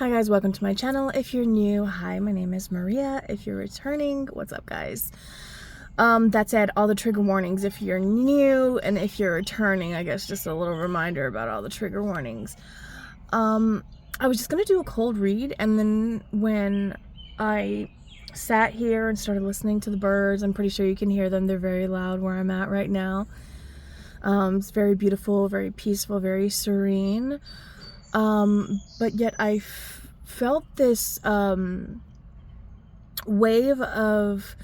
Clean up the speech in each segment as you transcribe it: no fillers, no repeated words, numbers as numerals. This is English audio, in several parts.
Hi guys, welcome to my channel. If you're new, hi, my name is Maria. If you're returning, what's up guys? That said, all the trigger warnings if you're new, and if you're returning, I guess just a little reminder about all the trigger warnings. I was just gonna do a cold read, and then when I sat here and started listening to the birds, I'm pretty sure you can hear them, they're very loud where I'm at right now. It's very beautiful, very peaceful, very serene. But yet I felt this wave of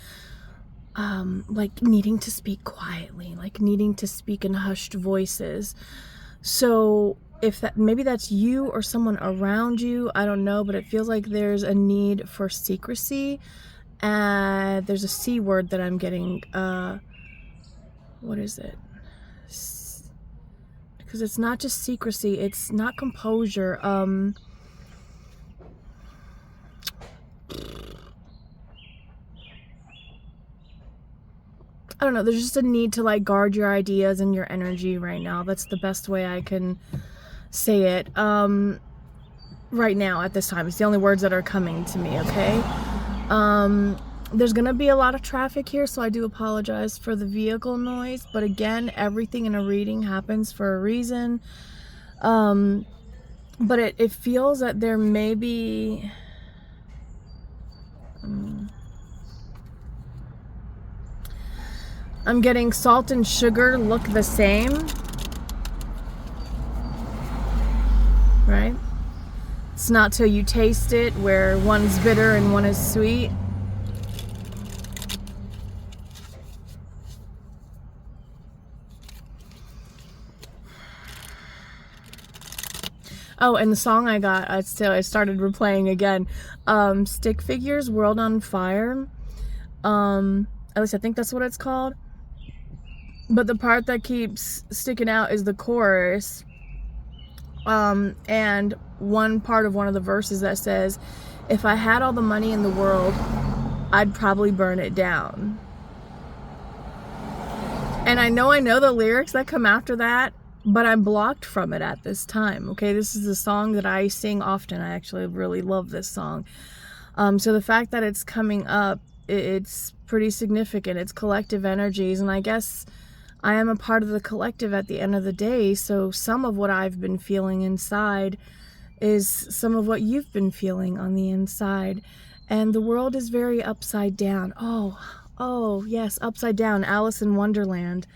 like needing to speak quietly, like needing to speak in hushed voices. So if that, maybe that's you or someone around you, I don't know, but it feels like there's a need for secrecy. And there's a C word that I'm getting, what is it? Because it's not just secrecy, it's not composure. I don't know, there's just a need to like guard your ideas and your energy right now. That's the best way I can say it. Right now at this time, it's the only words that are coming to me, okay? There's gonna be a lot of traffic here, so I do apologize for the vehicle noise, but again, everything in a reading happens for a reason. But it feels that there may be I'm getting salt and sugar look the same, right? It's not till you taste it where one's bitter and one is sweet. Oh, and the song I got, I started replaying again. Stick Figures, World on Fire. At least I think that's what it's called. But the part that keeps sticking out is the chorus. And one part of one of the verses that says, if I had all the money in the world, I'd probably burn it down. And I know the lyrics that come after that, but I'm blocked from it at this time, okay? This is a song that I sing often. I actually really love this song. So the fact that it's coming up, it's pretty significant. It's collective energies, and I guess I am a part of the collective at the end of the day, so some of what I've been feeling inside is some of what you've been feeling on the inside. And the world is very upside down. Oh, yes, upside down. Alice in Wonderland.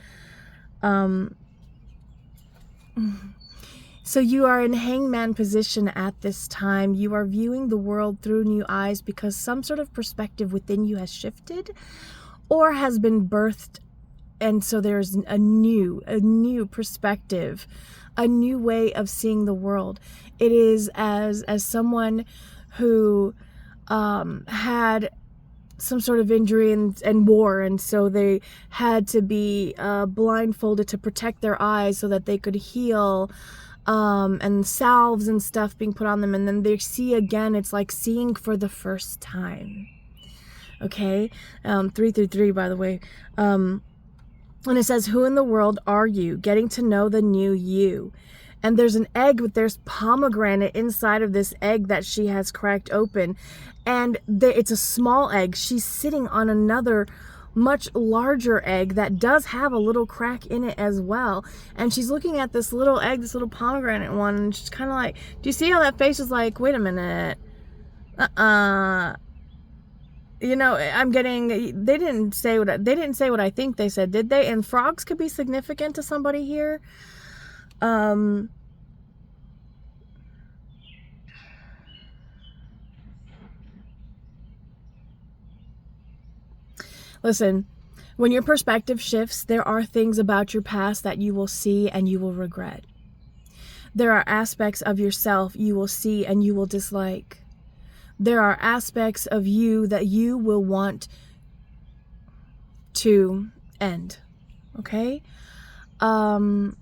So you are in hangman position at this time. You are viewing the world through new eyes because some sort of perspective within you has shifted or has been birthed. And so there's a new perspective, a new way of seeing the world. It is as someone who had some sort of injury and war, and so they had to be blindfolded to protect their eyes so that they could heal, and salves and stuff being put on them, and then they see again. It's like seeing for the first time. Okay, 333, by the way. And it says, who in the world are you? Getting to know the new you. And there's an egg, but there's pomegranate inside of this egg that she has cracked open. And it's a small egg. She's sitting on another much larger egg that does have a little crack in it as well. And she's looking at this little egg, this little pomegranate one, and she's kind of like, do you see how that face is like, wait a minute. You know, I'm getting, they didn't say what I think they said, did they? And frogs could be significant to somebody here. Listen, when your perspective shifts, there are things about your past that you will see and you will regret. There are aspects of yourself you will see and you will dislike. There are aspects of you that you will want to end, okay? All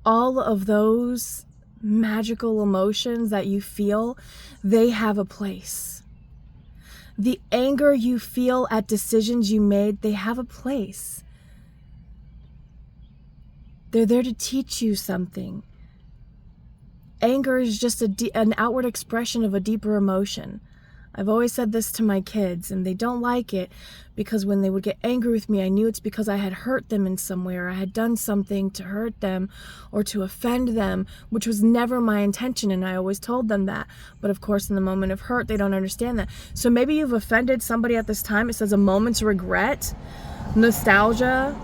of those magical emotions that you feel, they have a place. The anger you feel at decisions you made, they have a place. They're there to teach you something. anger is just an outward expression of a deeper emotion. I've always said this to my kids, and they don't like it because when they would get angry with me, I knew it's because I had hurt them in some way, or I had done something to hurt them or to offend them, which was never my intention, and I always told them that. But of course, in the moment of hurt, they don't understand that. So maybe you've offended somebody at this time. It says a moment's regret, nostalgia.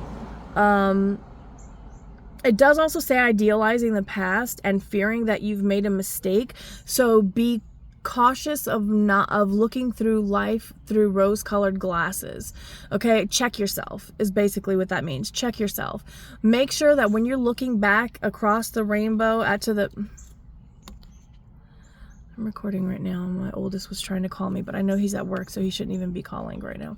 It does also say idealizing the past and fearing that you've made a mistake. So be cautious of looking through life through rose-colored glasses. Okay, check yourself is basically what that means. Check yourself. Make sure that when you're looking back across the rainbow I'm recording right now. My oldest was trying to call me, but I know he's at work, so he shouldn't even be calling right now.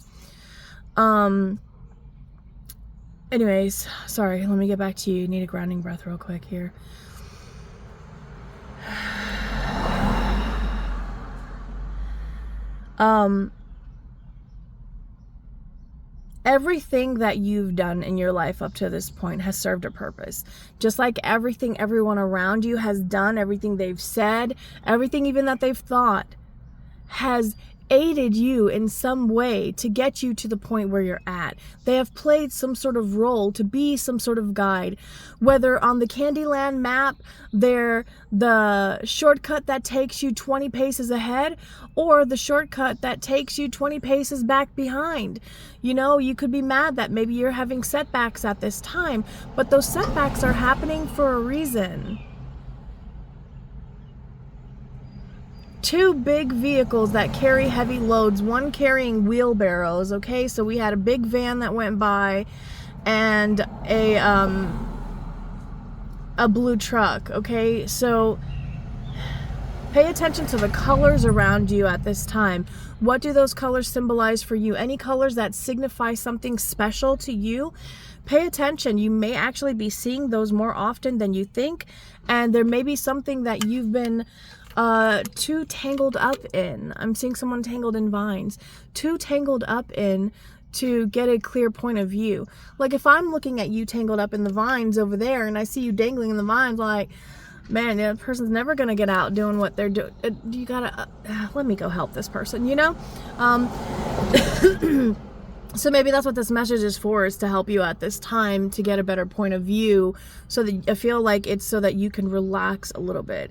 Anyways, sorry, let me get back to you. Need a grounding breath real quick here. Everything that you've done in your life up to this point has served a purpose. Just like everything everyone around you has done, everything they've said, everything even that they've thought has aided you in some way to get you to the point where you're at. They have played some sort of role to be some sort of guide, whether on the Candyland map they're the shortcut that takes you 20 paces ahead or the shortcut that takes you 20 paces back behind. You know, you could be mad that maybe you're having setbacks at this time, but those setbacks are happening for a reason. Two big vehicles that carry heavy loads, one carrying wheelbarrows, okay? So we had a big van that went by and a blue truck, okay? So pay attention to the colors around you at this time. What do those colors symbolize for you? Any colors that signify something special to you? Pay attention. You may actually be seeing those more often than you think, and there may be something that you've been too tangled up in. I'm seeing someone tangled in vines. Too tangled up in to get a clear point of view. Like if I'm looking at you tangled up in the vines over there and I see you dangling in the vines, like, man, that person's never gonna get out doing what they're doing. You gotta let me go help this person, you know? So maybe that's what this message is for, is to help you at this time to get a better point of view, so that I feel like it's so that you can relax a little bit.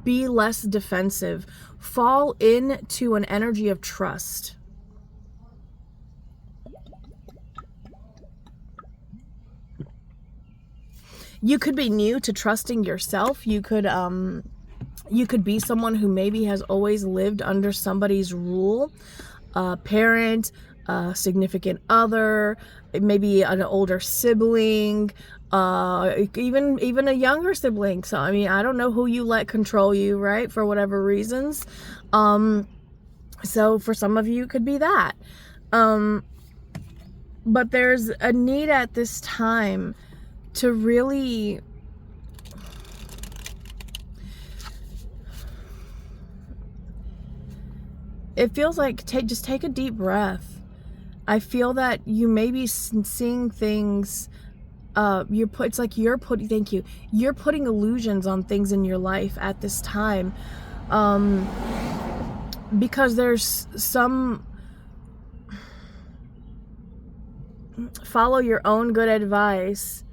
Be less defensive. Fall into an energy of trust. You could be new to trusting yourself. You could be someone who maybe has always lived under somebody's rule, a parent, a significant other, maybe an older sibling, even a younger sibling. So I mean, I don't know who you let control you, right, for whatever reasons. So for some of you it could be that, but there's a need at this time to really it feels like just take a deep breath. I feel that you may be seeing things. It's like you're putting illusions on things in your life at this time, because there's some follow your own good advice.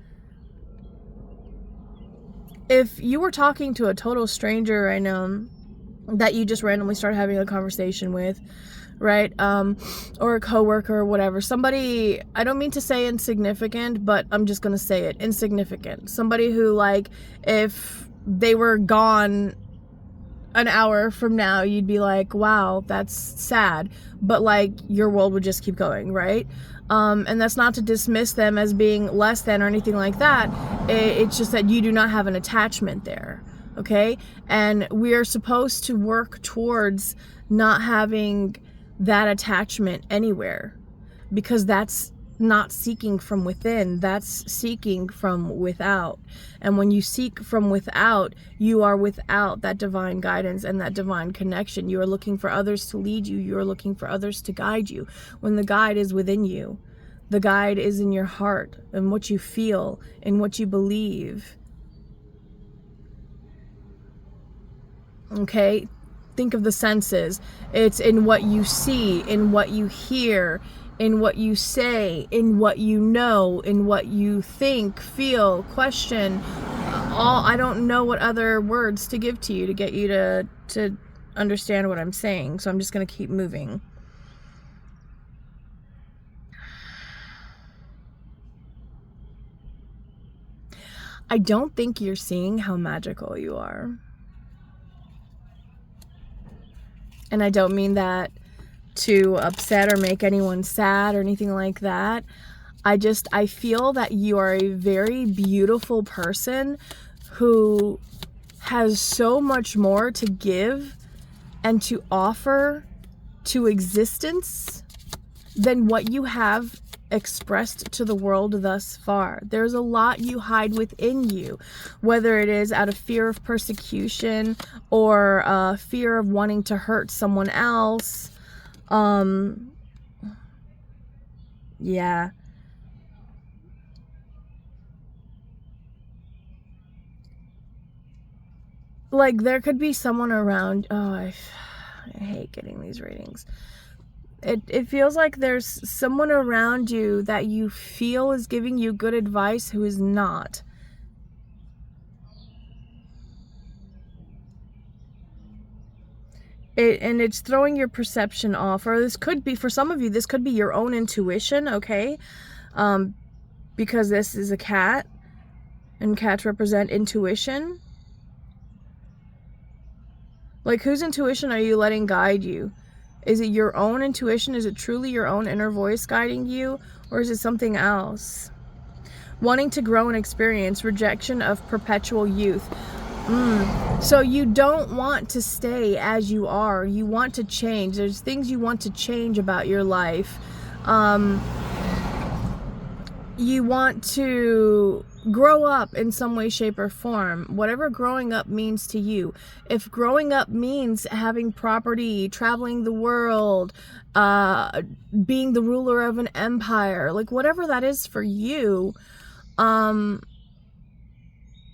If you were talking to a total stranger right now that you just randomly start having a conversation with, right, or a coworker or whatever, somebody, I don't mean to say insignificant, but I'm just gonna say it, insignificant, somebody who, like, if they were gone an hour from now, you'd be like, wow, that's sad, but like your world would just keep going, right? And that's not to dismiss them as being less than or anything like that. It's just that you do not have an attachment there, okay? And we are supposed to work towards not having that attachment anywhere, because that's not seeking from within, that's seeking from without. And when you seek from without, you are without that divine guidance and that divine connection. You are looking for others to lead you. You are looking for others to guide you, when the guide is within you. The guide is in your heart and what you feel and what you believe. Okay? Think of the senses. It's in what you see, in what you hear, in what you say, in what you know, in what you think, feel, question. I don't know what other words to give to you to get you to understand what I'm saying. So I'm just going to keep moving. I don't think you're seeing how magical you are. And I don't mean that to upset or make anyone sad or anything like that. I feel that you are a very beautiful person who has so much more to give and to offer to existence than what you have expressed to the world thus far. There's a lot you hide within you, whether it is out of fear of persecution or fear of wanting to hurt someone else. Yeah. Like, there could be someone around. Oh, I hate getting these readings. It feels like there's someone around you that you feel is giving you good advice who is not. And it's throwing your perception off. Or this could be, for some of you, this could be your own intuition, okay? Because this is a cat, and cats represent intuition. Like, whose intuition are you letting guide you? Is it your own intuition? Is it truly your own inner voice guiding you? Or is it something else? Wanting to grow and experience, rejection of perpetual youth. So you don't want to stay as you are. You want to change. There's things you want to change about your life. You want to grow up in some way, shape, or form. Whatever growing up means to you. If growing up means having property, traveling the world, being the ruler of an empire, like whatever that is for you,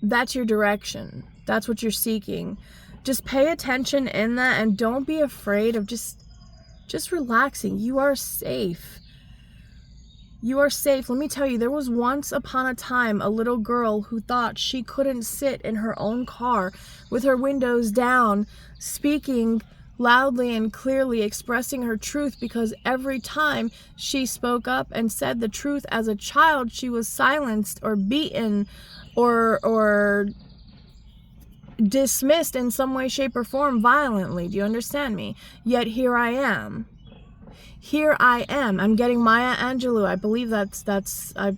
that's your direction. That's what you're seeking. Just pay attention in that, and don't be afraid of just relaxing. You are safe. You are safe. Let me tell you, there was once upon a time a little girl who thought she couldn't sit in her own car with her windows down, speaking loudly and clearly, expressing her truth, because every time she spoke up and said the truth as a child, she was silenced or beaten or dismissed in some way, shape, or form violently. Do you understand me? Yet here I am. Here I am. I'm getting Maya Angelou. I believe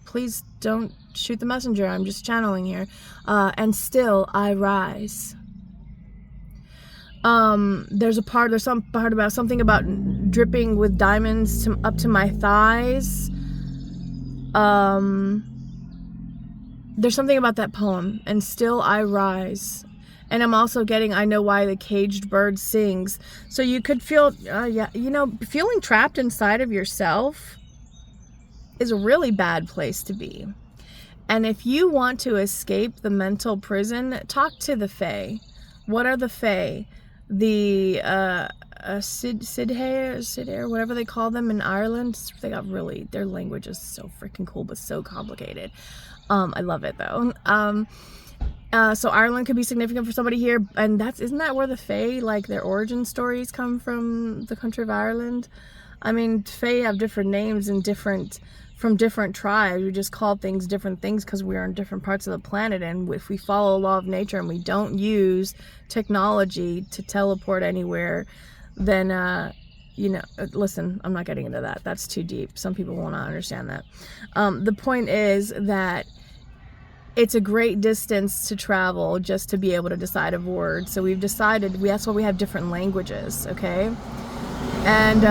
please don't shoot the messenger. I'm just channeling here. And still I rise. There's some part about something about dripping with diamonds up to my thighs. There's something about that poem. And still I rise. And I'm also getting, I know why the caged bird sings. So you could feel, feeling trapped inside of yourself is a really bad place to be. And if you want to escape the mental prison, talk to the Fae. What are the Fae? The Sidhe, whatever they call them in Ireland. Their language is so freaking cool, but so complicated. I love it though. So Ireland could be significant for somebody here, and isn't that where the Fae, like their origin stories come from, the country of Ireland? I mean, Fae have different names and from different tribes. We just call things different things because we're in different parts of the planet, and if we follow the law of nature and we don't use technology to teleport anywhere, then listen, I'm not getting into that. That's too deep. Some people will not understand that. The point is that it's a great distance to travel just to be able to decide a word. So we've decided, that's why we have different languages, okay? And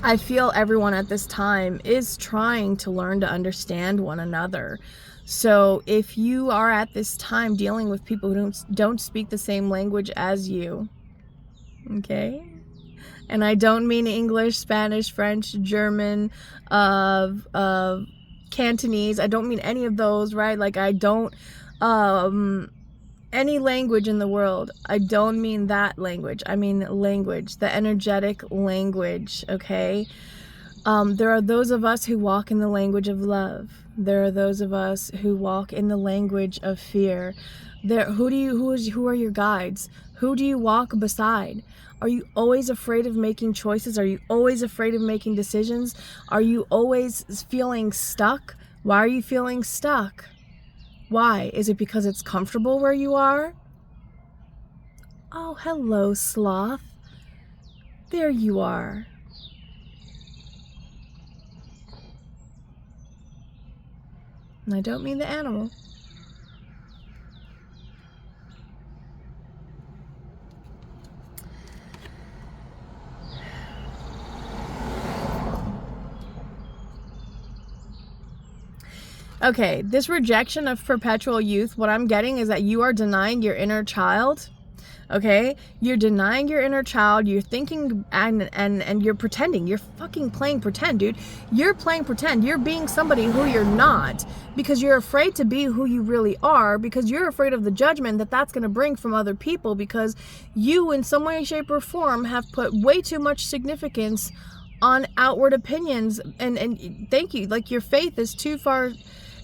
I feel everyone at this time is trying to learn to understand one another. So if you are at this time dealing with people who don't speak the same language as you, okay? And I don't mean English, Spanish, French, German, Cantonese. I don't mean any of those, right? Like, I don't any language in the world. I don't mean that language. I mean language, the energetic language, okay? There are those of us who walk in the language of love. There are those of us who walk in the language of fear. Who are your guides? Who do you walk beside? Are you always afraid of making choices? Are you always afraid of making decisions? Are you always feeling stuck? Why are you feeling stuck? Why? Is it because it's comfortable where you are? Oh, hello, sloth. There you are. And I don't mean the animal. Okay, this rejection of perpetual youth, what I'm getting is that you are denying your inner child. Okay, you're denying your inner child. You're thinking and you're pretending. You're fucking playing pretend, dude. You're playing pretend. You're being somebody who you're not because you're afraid to be who you really are, because you're afraid of the judgment that that's going to bring from other people, because you in some way, shape, or form have put way too much significance on outward opinions. And thank you, like your faith is too far.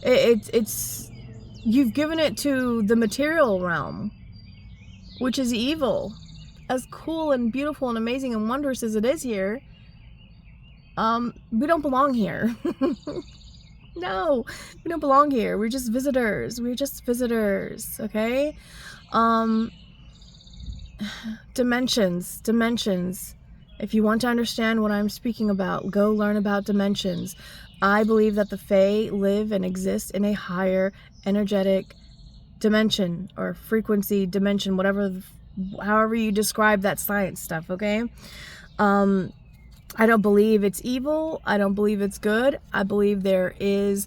It's you've given it to the material realm, which is evil. As cool and beautiful and amazing and wondrous as it is here, we don't belong here. No, we don't belong here. We're just visitors. We're just visitors, okay? Dimensions. If you want to understand what I'm speaking about, go learn about dimensions. I believe that the Fae live and exist in a higher energetic dimension or frequency dimension, however you describe that science stuff, okay? I don't believe it's evil. I don't believe it's good. I believe there is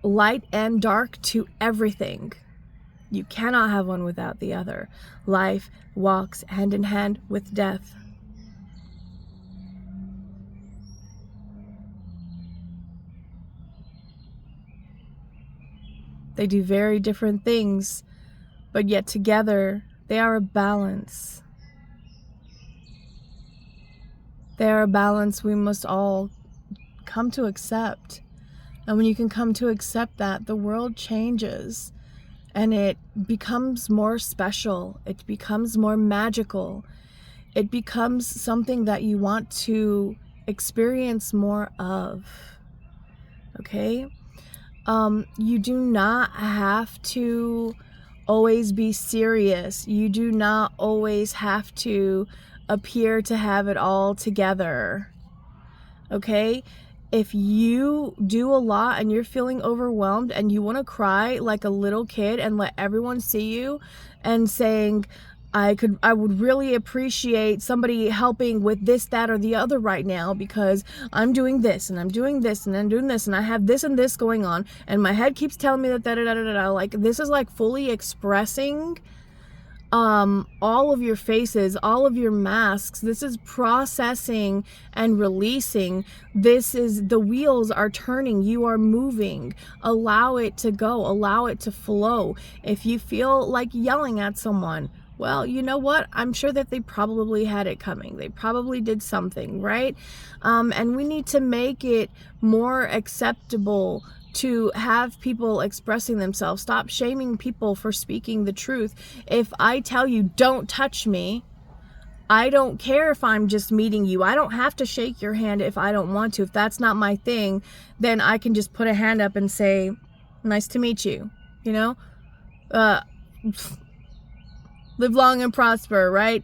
light and dark to everything. You cannot have one without the other. Life walks hand in hand with death. They do very different things, but yet together they are a balance. They are a balance we must all come to accept. And when you can come to accept that, the world changes and it becomes more special. It becomes more magical. It becomes something that you want to experience more of. Okay? You do not have to always be serious. You do not always have to appear to have it all together. Okay? If you do a lot and you're feeling overwhelmed and you want to cry like a little kid and let everyone see you and saying, I would really appreciate somebody helping with this, that, or the other right now, because I'm doing this and I'm doing this and I'm doing this and I have this and this going on and my head keeps telling me that like this is like fully expressing all of your faces, all of your masks. This is processing and releasing. This is, the wheels are turning, you are moving. Allow it to go, allow it to flow. If you feel like yelling at someone, well, you know what? I'm sure that they probably had it coming. They probably did something, right? And we need to make it more acceptable to have people expressing themselves. Stop shaming people for speaking the truth. If I tell you, don't touch me, I don't care if I'm just meeting you. I don't have to shake your hand if I don't want to. If that's not my thing, then I can just put a hand up and say, nice to meet you, you know? Live long and prosper, right?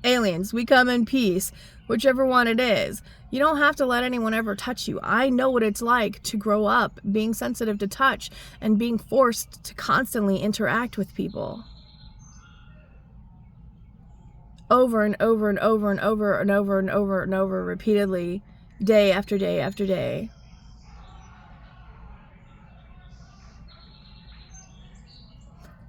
Aliens, we come in peace, whichever one it is. You don't have to let anyone ever touch you. I know what it's like to grow up being sensitive to touch and being forced to constantly interact with people. Over and over and over and over and over and over and over repeatedly, day after day after day.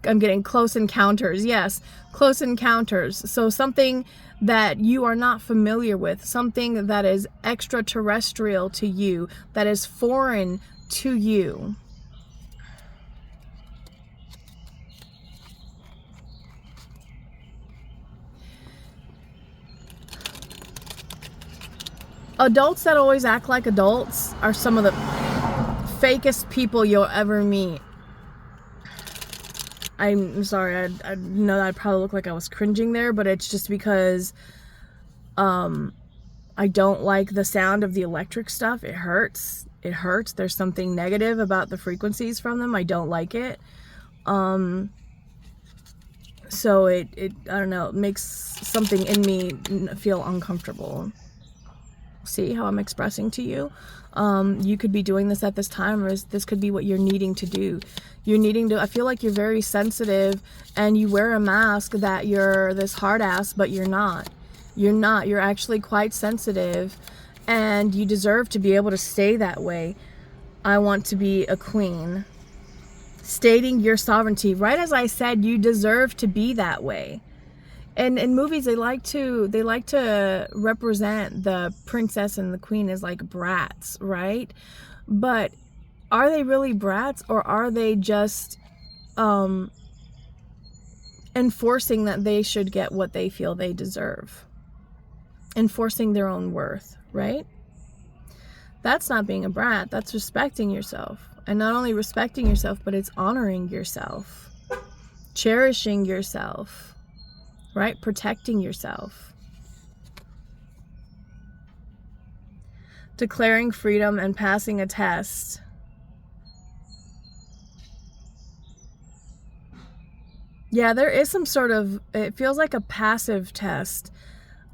I'm getting close encounters. Yes, close encounters. So something that you are not familiar with, something that is extraterrestrial to you, that is foreign to you. Adults that always act like adults are some of the fakest people you'll ever meet. I'm sorry, I know that I probably look like I was cringing there, but it's just because I don't like the sound of the electric stuff. It hurts. It hurts. There's something negative about the frequencies from them. I don't like it. So it I don't know, it makes something in me feel uncomfortable. See how I'm expressing to you? You could be doing this at this time, or this could be what you're needing to do. I feel like you're very sensitive and you wear a mask that you're this hard ass, but you're not. You're not. You're actually quite sensitive and you deserve to be able to stay that way. I want to be a queen. Stating your sovereignty. Right as I said, you deserve to be that way. And in movies, they like to represent the princess and the queen as like brats, right? But are they really brats, or are they just enforcing that they should get what they feel they deserve? Enforcing their own worth, right? That's not being a brat. That's respecting yourself. And not only respecting yourself, but it's honoring yourself, cherishing yourself. Right? Protecting yourself. Declaring freedom and passing a test. Yeah, there is some sort of, it feels like a passive test.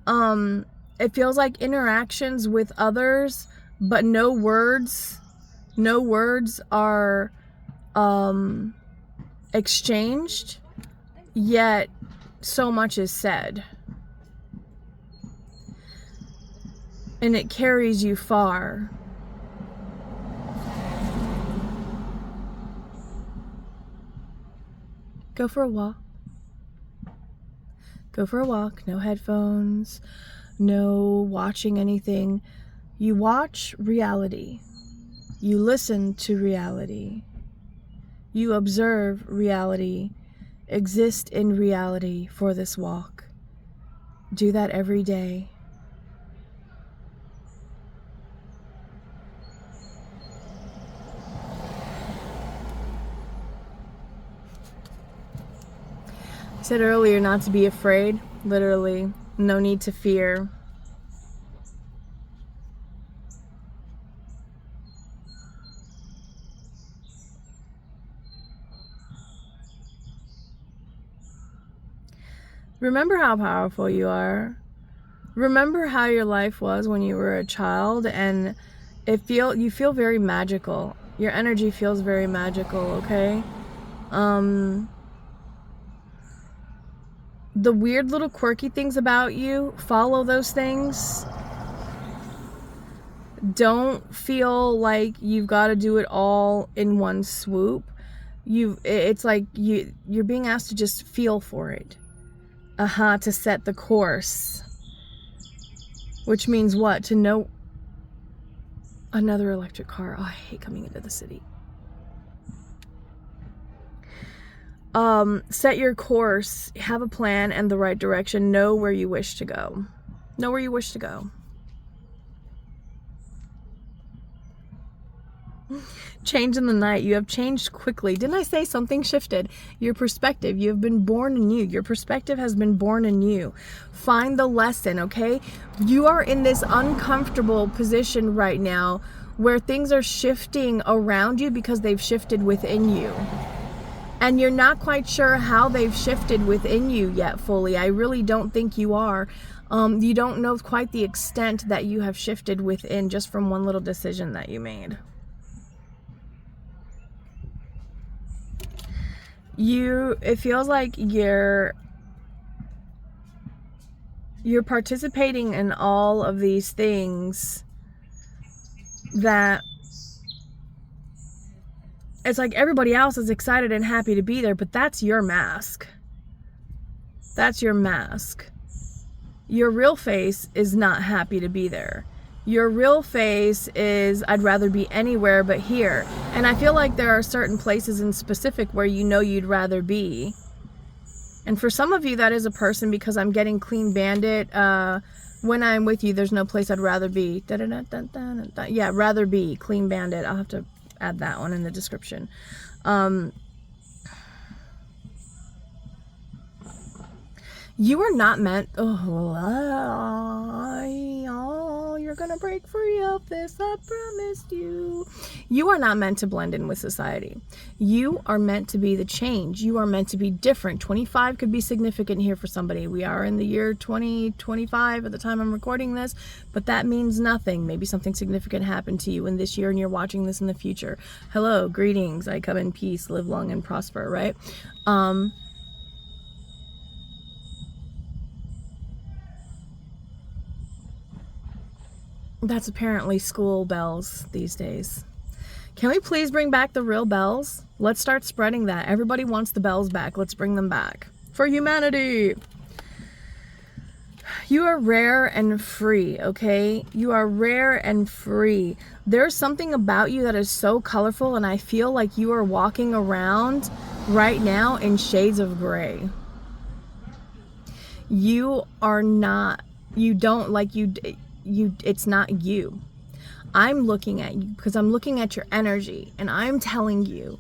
It feels like interactions with others, but no words are exchanged, yet so much is said, and it carries you far. Go for a walk. Go for a walk. No headphones, no watching anything. You watch reality. You listen to reality. You observe reality. Exist in reality for this walk. Do that every day. I said earlier not to be afraid, literally. No need to fear. Remember how powerful you are. Remember how your life was when you were a child, and you feel very magical. Your energy feels very magical, okay? The weird little quirky things about you, follow those things. Don't feel like you've got to do it all in one swoop. It's like you're being asked to just feel for it. To set the course. Which means what? To know. Another electric car. Oh, I hate coming into the city. Set your course, have a plan and the right direction, know where you wish to go. Know where you wish to go. Change in the night. You have changed quickly. Didn't I say something shifted? Your perspective. You have been born anew. Your perspective has been born anew. Find the lesson, okay? You are in this uncomfortable position right now where things are shifting around you because they've shifted within you. And you're not quite sure how they've shifted within you yet fully. I really don't think you are. You don't know quite the extent that you have shifted within just from one little decision that you made. It feels like you're participating in all of these things that it's like everybody else is excited and happy to be there, but that's your mask. That's your mask. Your real face is not happy to be there. Your real face is, I'd rather be anywhere but here. And I feel like there are certain places in specific where you know you'd rather be. And for some of you, that is a person, because I'm getting Clean Bandit, When I'm with you, there's no place I'd rather be. Da-da-da-da-da-da. Yeah, rather be. Clean Bandit. I'll have to add that one in the description. You are not meant. Oh, you're gonna break free of this. I promised you. You are not meant to blend in with society. You are meant to be the change. You are meant to be different. 25 could be significant here for somebody. We are in the year 2025 at the time I'm recording this, but that means nothing. Maybe something significant happened to you in this year and you're watching this in the future. Hello, greetings. I come in peace, live long and prosper, right? That's apparently school bells these days. Can we please bring back the real bells? Let's start spreading that. Everybody wants the bells back. Let's bring them back. For humanity. You are rare and free, okay? You are rare and free. There's something about you that is so colorful, and I feel like you are walking around right now in shades of gray. You are not, you don't like you, it's not you. I'm looking at you because I'm looking at your energy, and I'm telling you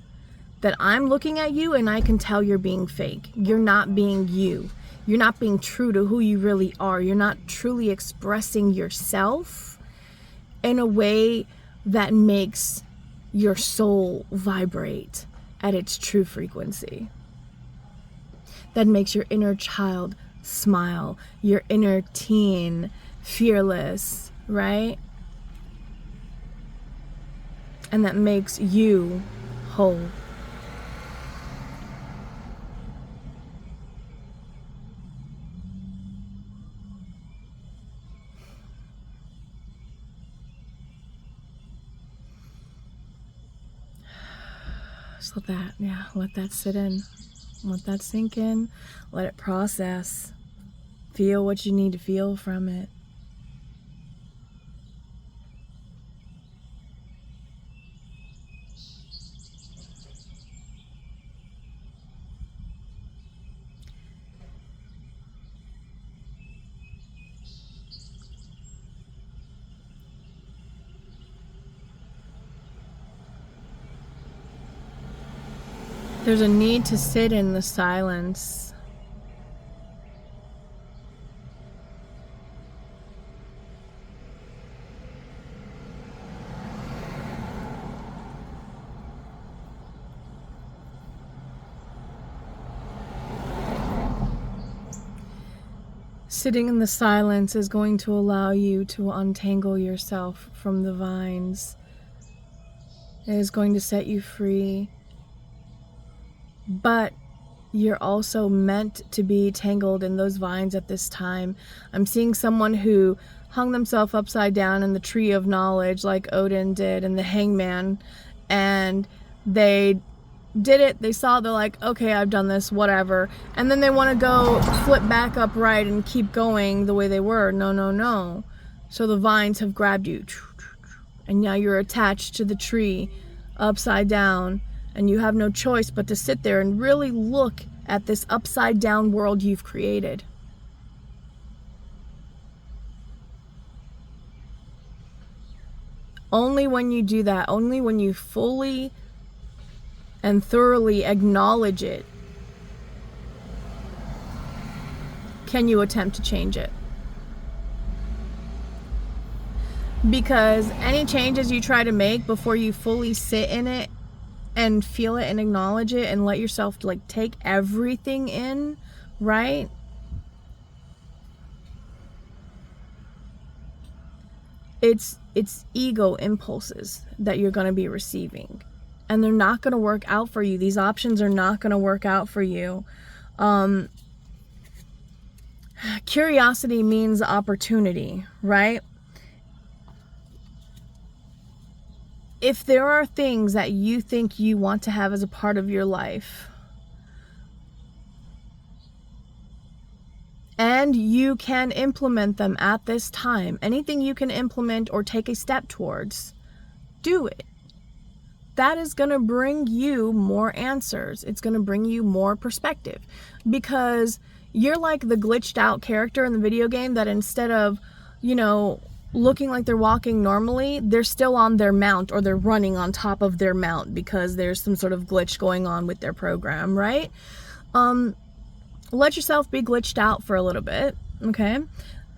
that I'm looking at you and I can tell you're being fake. You're not being you. You're not being true to who you really are. You're not truly expressing yourself in a way that makes your soul vibrate at its true frequency. That makes your inner child smile, your inner teen fearless, right? And that makes you whole. Just let that sit in. Let that sink in. Let it process. Feel what you need to feel from it. There's a need to sit in the silence. Sitting in the silence is going to allow you to untangle yourself from the vines. It is going to set you free. But you're also meant to be tangled in those vines at this time. I'm seeing someone who hung themselves upside down in the tree of knowledge like Odin did and the hangman, and they did it, they saw it, they're like, okay, I've done this, whatever, and then they want to go flip back upright and keep going the way they were. No. So the vines have grabbed you, and now you're attached to the tree upside down, and you have no choice but to sit there and really look at this upside down world you've created. Only when you do that, only when you fully and thoroughly acknowledge it, can you attempt to change it. Because any changes you try to make before you fully sit in it and feel it and acknowledge it and let yourself like take everything in, right? It's ego impulses that you're going to be receiving, and they're not going to work out for you. These options are not going to work out for you. Curiosity means opportunity, right? If there are things that you think you want to have as a part of your life, and you can implement them at this time, anything you can implement or take a step towards, do it. That is going to bring you more answers. It's going to bring you more perspective, because You're like the glitched out character in the video game that instead of, you know, looking like they're walking normally, they're still on their mount, or they're running on top of their mount because there's some sort of glitch going on with their program, right? Let yourself be glitched out for a little bit, okay?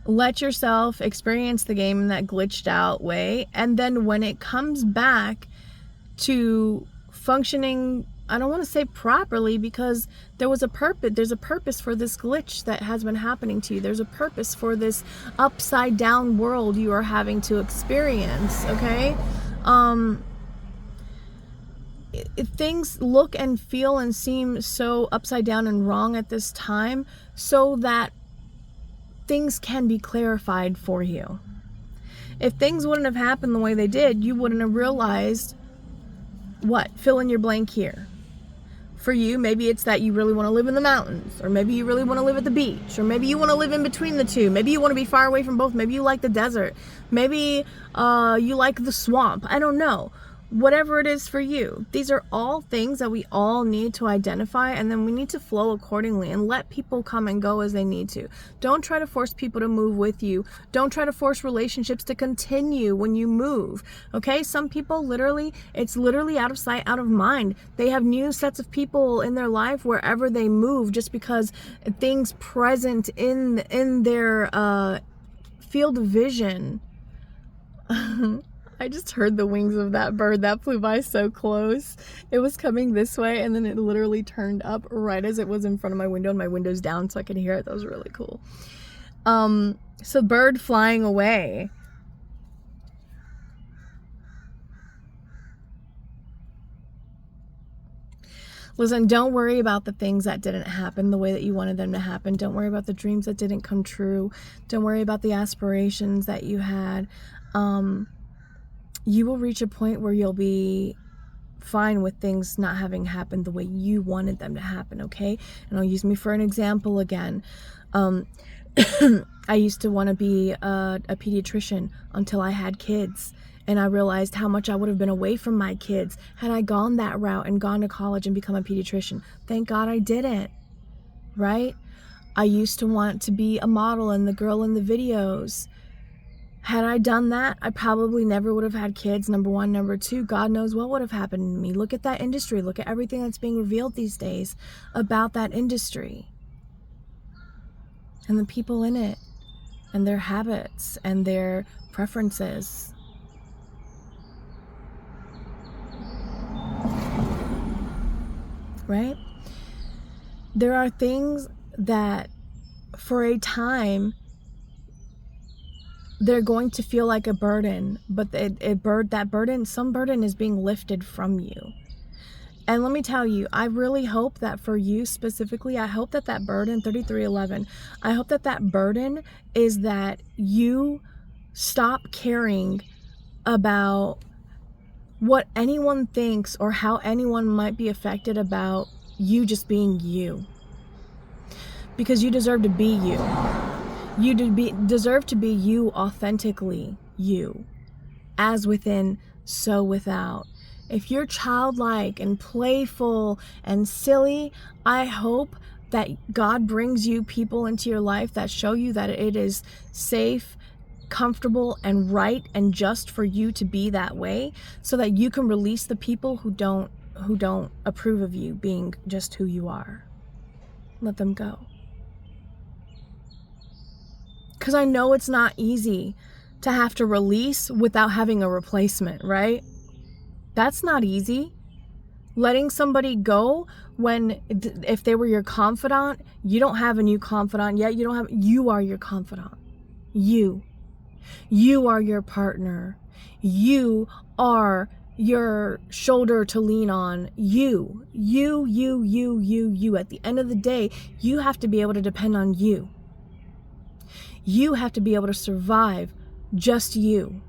Let yourself experience the game in that glitched out way, and then when it comes back to functioning, I don't want to say properly, because there's a purpose for this glitch that has been happening to you. There's a purpose for this upside down world you are having to experience, okay? If things look and feel and seem so upside down and wrong at this time, so that things can be clarified for you. If things wouldn't have happened the way they did, you wouldn't have realized what? Fill in your blank here. For you, maybe it's that you really want to live in the mountains, or maybe you really want to live at the beach, or maybe you want to live in between the two. Maybe you want to be far away from both. Maybe you like the desert. Maybe you like the swamp. I don't know. Whatever it is for you. These are all things that we all need to identify, and then we need to flow accordingly and let people come and go as they need to. Don't try to force people to move with you. Don't try to force relationships to continue when you move. Okay? Some people it's literally out of sight, out of mind. They have new sets of people in their life wherever they move, just because things present in their field of vision. I just heard the wings of that bird that flew by so close. It was coming this way, and then it literally turned up right as it was in front of my window, and my window's down so I could hear it. That was really cool. So bird flying away. Listen, don't worry about the things that didn't happen the way that you wanted them to happen. Don't worry about the dreams that didn't come true. Don't worry about the aspirations that you had. You will reach a point where you'll be fine with things not having happened the way you wanted them to happen, okay? And I'll use me for an example again. I used to want to be a pediatrician until I had kids. And I realized how much I would have been away from my kids had I gone that route and gone to college and become a pediatrician. Thank God I didn't, right? I used to want to be a model and the girl in the videos. Had I done that, I probably never would have had kids, number one. Number two, God knows what would have happened to me. Look at that industry. Look at everything that's being revealed these days about that industry. And the people in it. And their habits and their preferences. Right? There are things that for a time they're going to feel like a burden, but some burden is being lifted from you. And let me tell you, I really hope that for you specifically, I hope that burden, 3311, I hope that burden is that you stop caring about what anyone thinks or how anyone might be affected about you just being you. Because you deserve to be you. You deserve to be you authentically, you. As within, so without. If you're childlike and playful and silly, I hope that God brings you people into your life that show you that it is safe, comfortable, and right and just for you to be that way, so that you can release the people who don't approve of you being just who you are. Let them go. Because I know it's not easy to have to release without having a replacement, right? That's not easy. Letting somebody go if they were your confidant, you don't have a new confidant yet. You are your confidant. You are your partner. You are your shoulder to lean on. You. At the end of the day, you have to be able to depend on you. You have to be able to survive just you.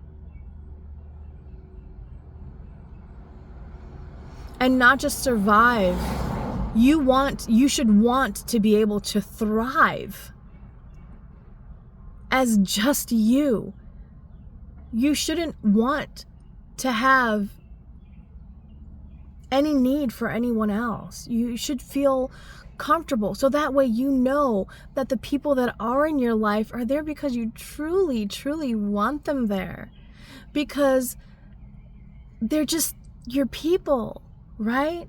And not just survive. You should want to be able to thrive as just you. You shouldn't want to have any need for anyone else. You should feel comfortable. So that way you know that the people that are in your life are there because you truly, truly want them there. Because they're just your people, right?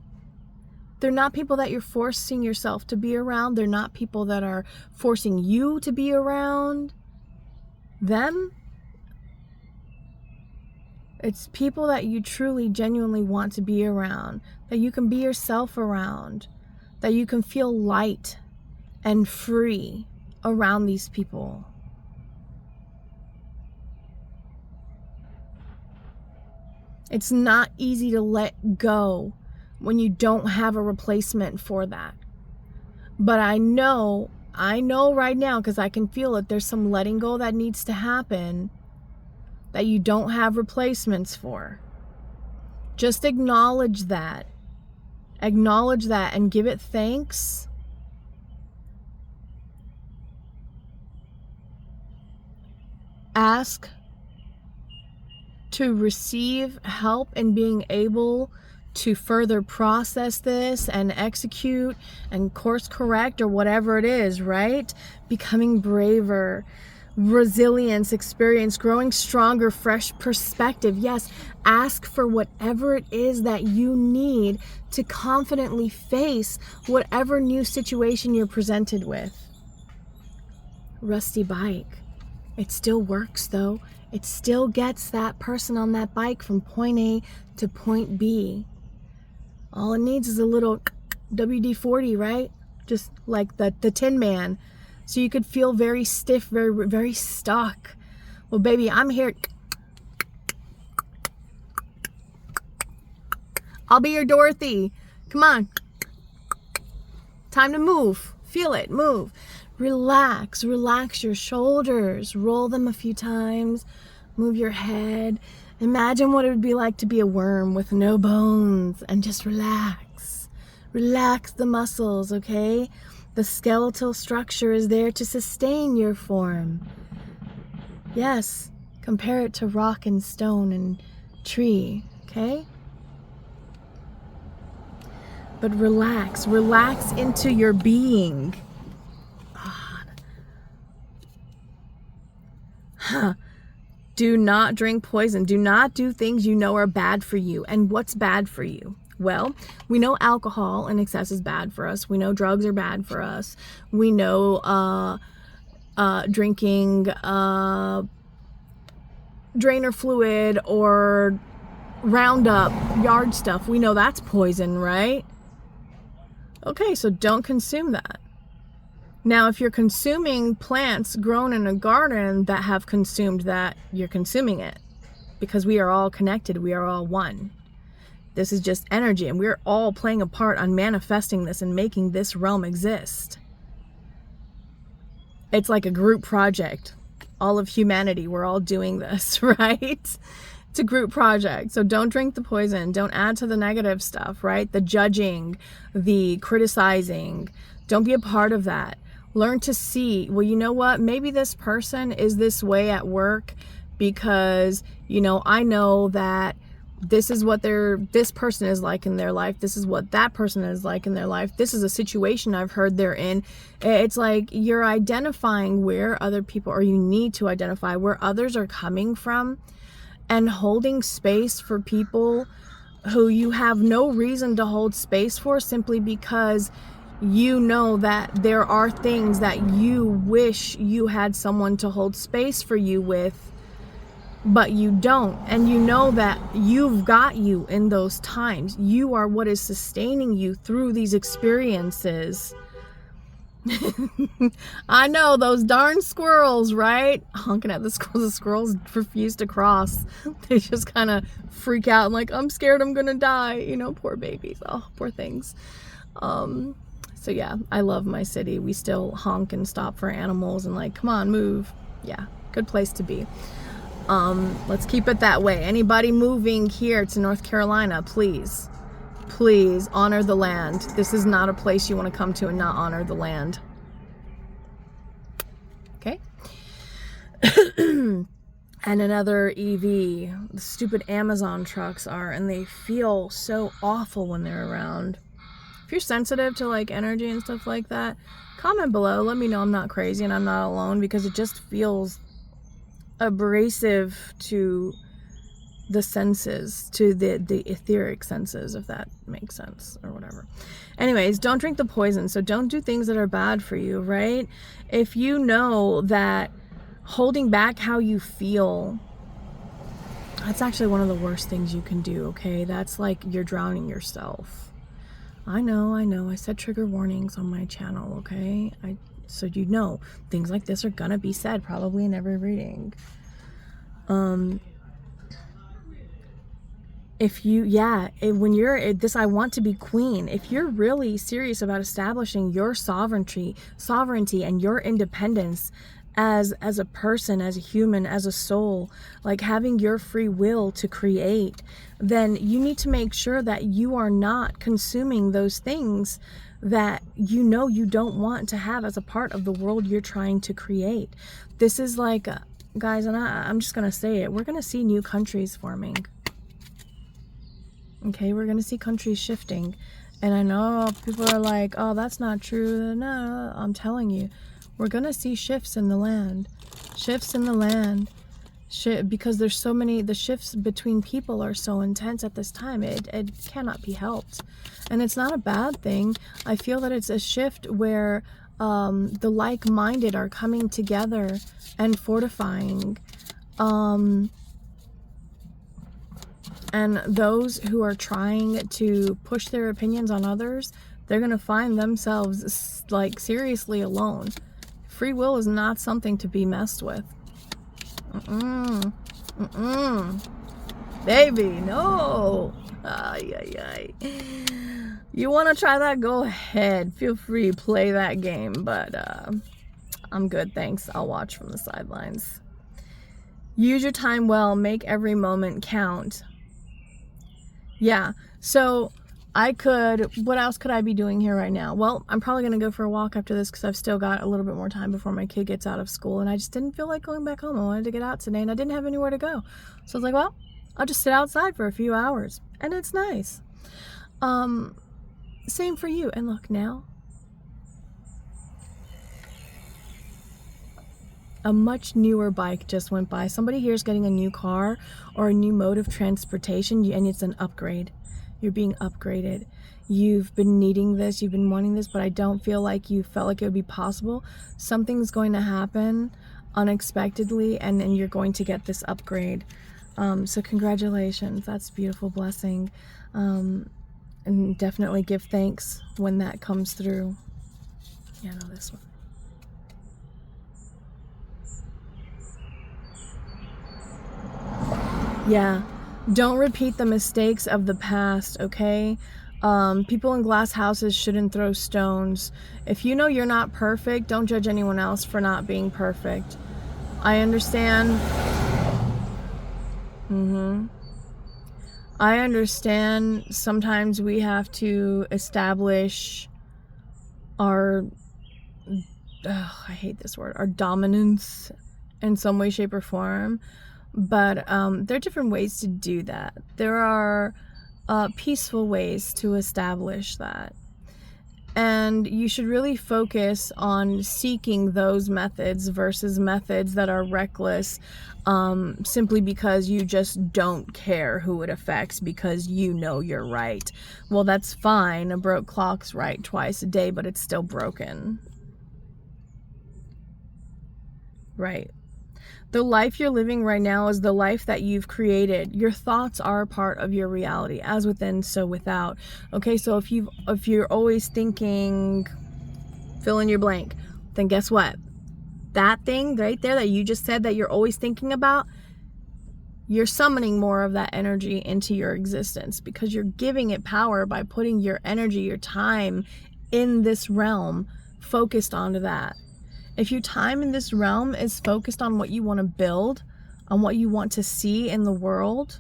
They're not people that you're forcing yourself to be around. They're not people that are forcing you to be around them. It's people that you truly, genuinely want to be around, that you can be yourself around, that you can feel light and free around these people. It's not easy to let go when you don't have a replacement for that. But I know right now, because I can feel it, there's some letting go that needs to happen that you don't have replacements for. Just acknowledge that. Acknowledge that and give it thanks. Ask to receive help in being able to further process this and execute and course correct or whatever it is, right? Becoming braver, resilience, experience, growing stronger, fresh perspective. Yes, ask for whatever it is that you need to confidently face whatever new situation you're presented with. Rusty bike. It still works though. It still gets that person on that bike from point A to point B. All it needs is a little WD-40, right? Just like the Tin Man. So you could feel very stiff, very, very stuck. Well, baby, I'm here. I'll be your Dorothy. Come on. Time to move. Feel it. Move. Relax. Relax your shoulders. Roll them a few times. Move your head. Imagine what it would be like to be a worm with no bones and just relax. Relax the muscles, okay? The skeletal structure is there to sustain your form. Yes, compare it to rock and stone and tree, okay? But relax. Relax into your being. God. Huh. Do not drink poison. Do not do things you know are bad for you. And what's bad for you? Well, we know alcohol in excess is bad for us. We know drugs are bad for us. We know drinking drainer fluid or Roundup yard stuff. We know that's poison, right? Okay, so don't consume that. Now, if you're consuming plants grown in a garden that have consumed that, you're consuming it. Because we are all connected. We are all one. This is just energy, and we're all playing a part on manifesting this and making this realm exist. It's like a group project. All of humanity, we're all doing this, right? It's a group project. So don't drink the poison. Don't add to the negative stuff, right? The judging, the criticizing. Don't be a part of that. Learn to see, well, you know what? Maybe this person is this way at work because, you know, I know that this is what this person is like in their life. This is what that person is like in their life. This is a situation I've heard they're in. It's like you're identifying where other people, or you need to identify where others are coming from and holding space for people who you have no reason to hold space for, simply because you know that there are things that you wish you had someone to hold space for you with, but you don't. And you know that you've got you in those times. You are what is sustaining you through these experiences. I know, those darn squirrels, right? Honking at the squirrels. The squirrels refuse to cross. They just kind of freak out and like, I'm scared I'm gonna die. You know, poor babies. Oh, poor things. So yeah, I love my city. We still honk and stop for animals and like, come on, move. Yeah, good place to be. Let's keep it that way. Anybody moving here to North Carolina, please honor the land. This is not a place you want to come to and not honor the land. Okay. And another EV, the stupid Amazon trucks are, and they feel so awful when they're around. If you're sensitive to like energy and stuff like that, comment below. Let me know I'm not crazy and I'm not alone, because it just feels abrasive to the senses, to the etheric senses, if that makes sense, or whatever. Anyways, don't drink the poison. So don't do things that are bad for you, right? If you know that holding back how you feel, that's actually one of the worst things you can do, okay? That's like you're drowning yourself. I know. I said trigger warnings on my channel, okay? So you know things like this are gonna be said probably in every reading. If you, when you're this, I want to be queen. If you're really serious about establishing your sovereignty and your independence as a person, as a human, as a soul, like having your free will to create, then you need to make sure that you are not consuming those things that you know you don't want to have as a part of the world you're trying to create. This is like, guys, and I'm just gonna say it, we're gonna see new countries forming. Okay, we're gonna see countries shifting. And I know people are like, oh, that's not true. No, I'm telling you, we're gonna see shifts in the land. Because there's so many, the shifts between people are so intense at this time. It cannot be helped. And it's not a bad thing. I feel that it's a shift where the like-minded are coming together and fortifying. And those who are trying to push their opinions on others, they're going to find themselves like seriously alone. Free will is not something to be messed with. Baby, no. Ay. You want to try that? Go ahead. Feel free, play that game. But I'm good, thanks. I'll watch from the sidelines. Use your time well. Make every moment count. Yeah, so what else could I be doing here right now? Well, I'm probably going to go for a walk after this because I've still got a little bit more time before my kid gets out of school, and I just didn't feel like going back home. I wanted to get out today, and I didn't have anywhere to go. So I was like, well, I'll just sit outside for a few hours, and it's nice. Same for you. And look, now, a much newer bike just went by. Somebody here is getting a new car or a new mode of transportation, and it's an upgrade. You're being upgraded. You've been needing this, you've been wanting this, but I don't feel like you felt like it would be possible. Something's going to happen unexpectedly, and then you're going to get this upgrade. So congratulations. That's a beautiful blessing. And definitely give thanks when that comes through. Yeah, no, this one. Yeah, don't repeat the mistakes of the past, okay? People in glass houses shouldn't throw stones. If you know you're not perfect, don't judge anyone else for not being perfect. I understand. I understand sometimes we have to establish our, I hate this word, our dominance in some way, shape, or form. But there are different ways to do that. There are peaceful ways to establish that. And you should really focus on seeking those methods versus methods that are reckless simply because you just don't care who it affects because you know you're right. Well, that's fine. A broke clock's right twice a day, but it's still broken. Right. The life you're living right now is the life that you've created. Your thoughts are a part of your reality, as within, so without. Okay, so if you're always thinking, fill in your blank, then guess what? That thing right there that you just said that you're always thinking about, you're summoning more of that energy into your existence because you're giving it power by putting your energy, your time in this realm focused onto that. If your time in this realm is focused on what you want to build, on what you want to see in the world,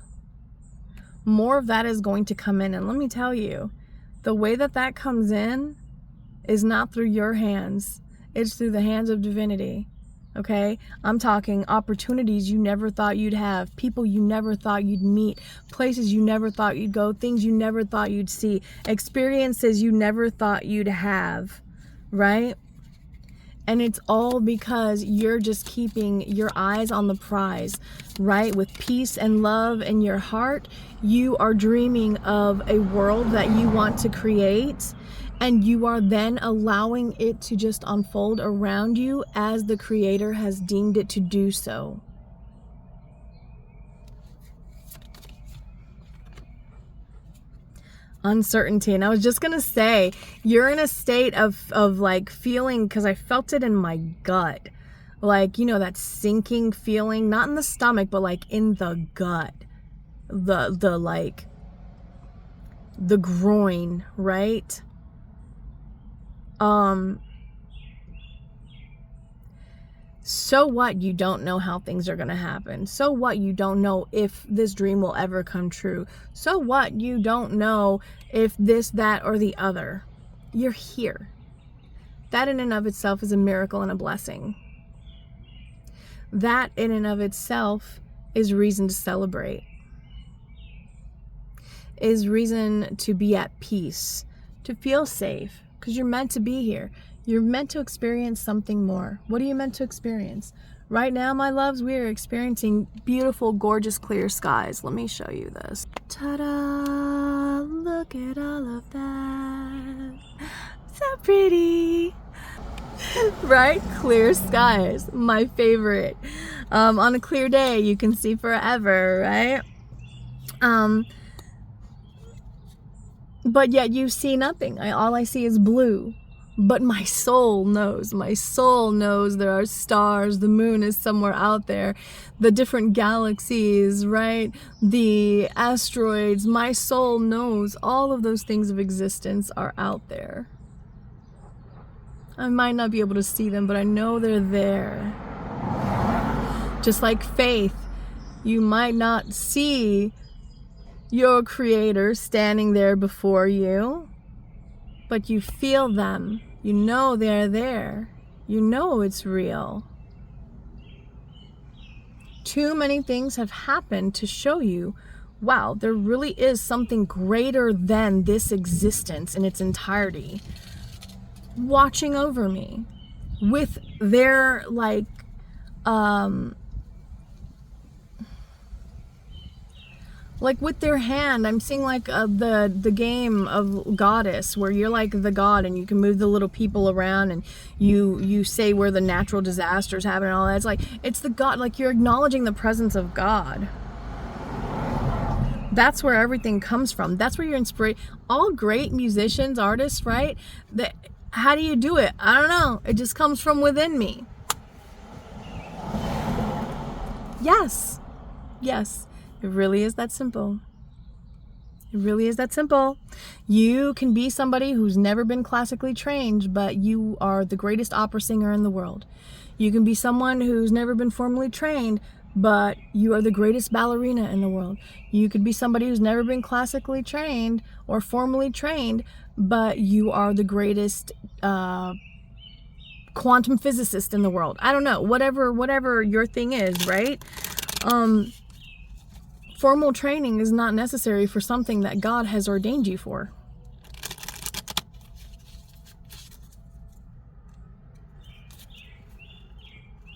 more of that is going to come in. And let me tell you, the way that comes in is not through your hands. It's through the hands of divinity. Okay, I'm talking opportunities you never thought you'd have, people you never thought you'd meet, places you never thought you'd go, things you never thought you'd see, experiences you never thought you'd have, right? And it's all because you're just keeping your eyes on the prize, right? With peace and love in your heart, you are dreaming of a world that you want to create, and you are then allowing it to just unfold around you as the Creator has deemed it to do so. Uncertainty. And I was just gonna say, you're in a state of like feeling, because I felt it in my gut, like, you know, that sinking feeling, not in the stomach, but like in the gut, the like the groin, right? So what, you don't know how things are going to happen. So what, you don't know if this dream will ever come true. So what, you don't know if this, that, or the other. You're here. That in and of itself is a miracle and a blessing. That in and of itself is reason to celebrate. Is reason to be at peace, to feel safe, because you're meant to be here. You're meant to experience something more. What are you meant to experience? Right now, my loves, we are experiencing beautiful, gorgeous, clear skies. Let me show you this. Ta-da! Look at all of that. So pretty. Right? Clear skies. My favorite. On a clear day, you can see forever, right? But yet you see nothing. All I see is blue. But my soul knows. My soul knows there are stars. The moon is somewhere out there. The different galaxies, right? The asteroids. My soul knows all of those things of existence are out there. I might not be able to see them, but I know they're there. Just like faith, you might not see your Creator standing there before you, but you feel them. You know they're there. You know it's real. Too many things have happened to show you, wow, there really is something greater than this existence in its entirety watching over me with their like with their hand. I'm seeing like the game of Goddess, where you're like the god and you can move the little people around, and you say where the natural disasters happen and all that. It's like, it's the God, like you're acknowledging the presence of God. That's where everything comes from. That's where you're inspired. All great musicians, artists, right? How do you do it? I don't know. It just comes from within me. Yes. Yes. It really is that simple. It really is that simple. You can be somebody who's never been classically trained, but you are the greatest opera singer in the world. You can be someone who's never been formally trained, but you are the greatest ballerina in the world. You could be somebody who's never been classically trained or formally trained, but you are the greatest quantum physicist in the world. I don't know, whatever your thing is, right? Formal training is not necessary for something that God has ordained you for.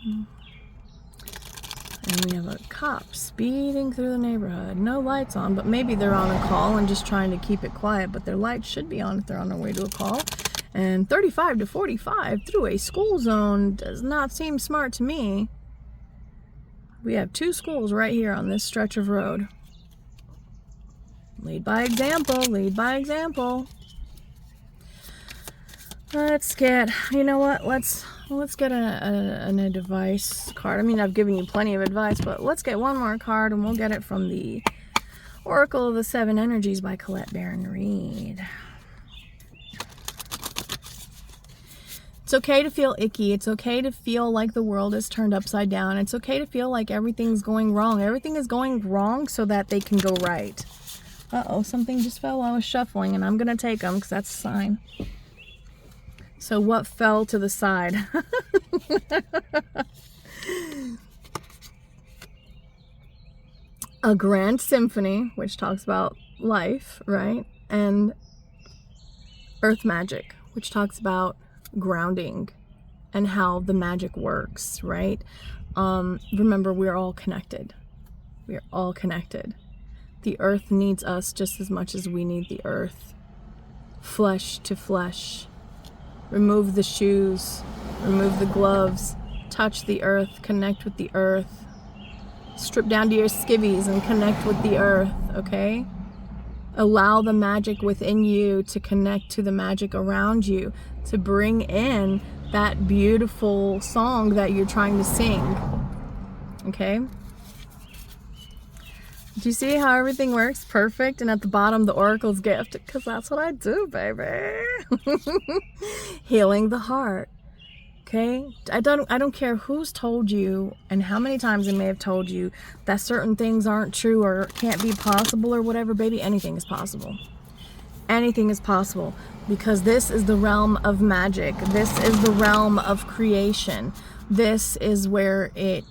And we have a cop speeding through the neighborhood. No lights on, but maybe they're on a call and just trying to keep it quiet, but their lights should be on if they're on their way to a call. And 35 to 45 through a school zone does not seem smart to me. We have two schools right here on this stretch of road. Lead by example, lead by example. Let's get, you know what, let's get an advice card. I mean, I've given you plenty of advice, but let's get one more card, and we'll get it from the Oracle of the Seven Energies by Colette Baron Reid. It's okay to feel icky. It's okay to feel like the world is turned upside down. It's okay to feel like everything's going wrong. Everything is going wrong so that they can go right. Uh-oh, something just fell while I was shuffling, and I'm going to take them because that's a sign. So what fell to the side? a grand symphony, which talks about life, right? And earth magic, which talks about grounding and how the magic works, right? Remember, we're all connected. We're all connected. The earth needs us just as much as we need the earth. Flesh to flesh. Remove the shoes, remove the gloves, touch the earth, connect with the earth. Strip down to your skivvies and connect with the earth, okay? Allow the magic within you to connect to the magic around you, to bring in that beautiful song that you're trying to sing, okay? Do you see how everything works perfect? And at the bottom, the Oracle's gift, because that's what I do, baby. Healing the heart. Okay? I don't care who's told you and how many times they may have told you that certain things aren't true or can't be possible or whatever, baby. Anything is possible. Anything is possible, because this is the realm of magic. This is the realm of creation. This is where it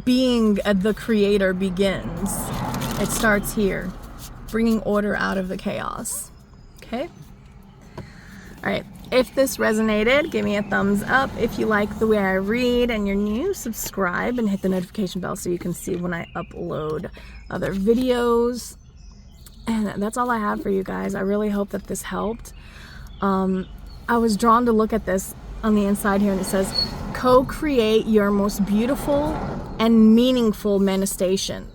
being the creator begins. It starts here, bringing order out of the chaos. Okay? All right. If this resonated, give me a thumbs up. If you like the way I read and you're new, subscribe and hit the notification bell so you can see when I upload other videos. And that's all I have for you guys. I really hope that this helped. I was drawn to look at this on the inside here, and it says, co-create your most beautiful and meaningful manifestations.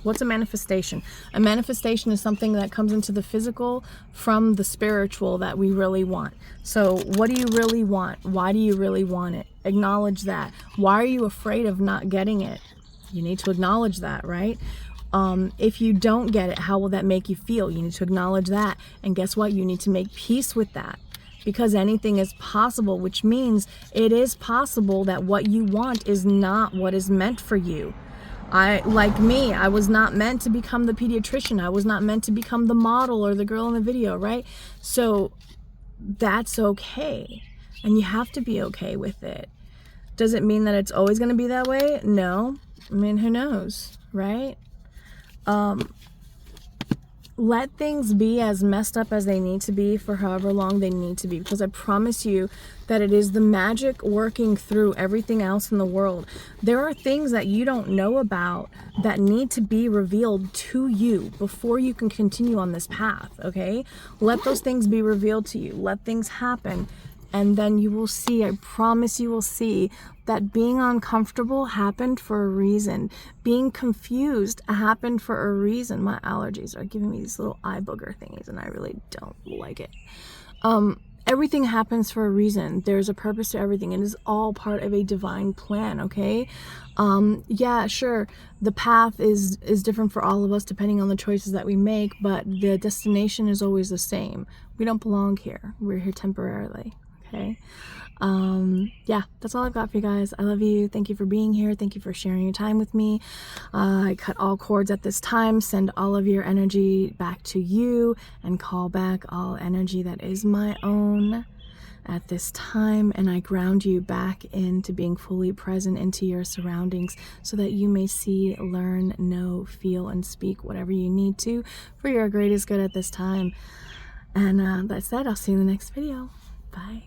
What's a manifestation? A manifestation is something that comes into the physical from the spiritual that we really want. So what do you really want? Why do you really want it? Acknowledge that. Why are you afraid of not getting it? You need to acknowledge that, right? If you don't get it, how will that make you feel? You need to acknowledge that. And guess what? You need to make peace with that. Because anything is possible, which means it is possible that what you want is not what is meant for you. I was not meant to become the pediatrician. I was not meant to become the model or the girl in the video, right? So that's okay. And you have to be okay with it. Does it mean that it's always going to be that way? No. I mean, who knows, right? Let things be as messed up as they need to be for however long they need to be, because I promise you that it is the magic working through everything else in the world. There are things that you don't know about that need to be revealed to you before you can continue on this path, okay? Let those things be revealed to you. Let things happen. And then you will see, I promise you will see, that being uncomfortable happened for a reason. Being confused happened for a reason. My allergies are giving me these little eye booger thingies, and I really don't like it. Everything happens for a reason. There's a purpose to everything. It is all part of a divine plan, okay? Yeah, sure, the path is different for all of us depending on the choices that we make, but the destination is always the same. We don't belong here. We're here temporarily. Okay. Yeah, that's all I've got for you guys. I love you. Thank you for being here. Thank you for sharing your time with me. I cut all cords at this time. Send all of your energy back to you and call back all energy that is my own at this time. And I ground you back into being fully present into your surroundings so that you may see, learn, know, feel, and speak whatever you need to for your greatest good at this time. And that's that. I'll see you in the next video. Bye.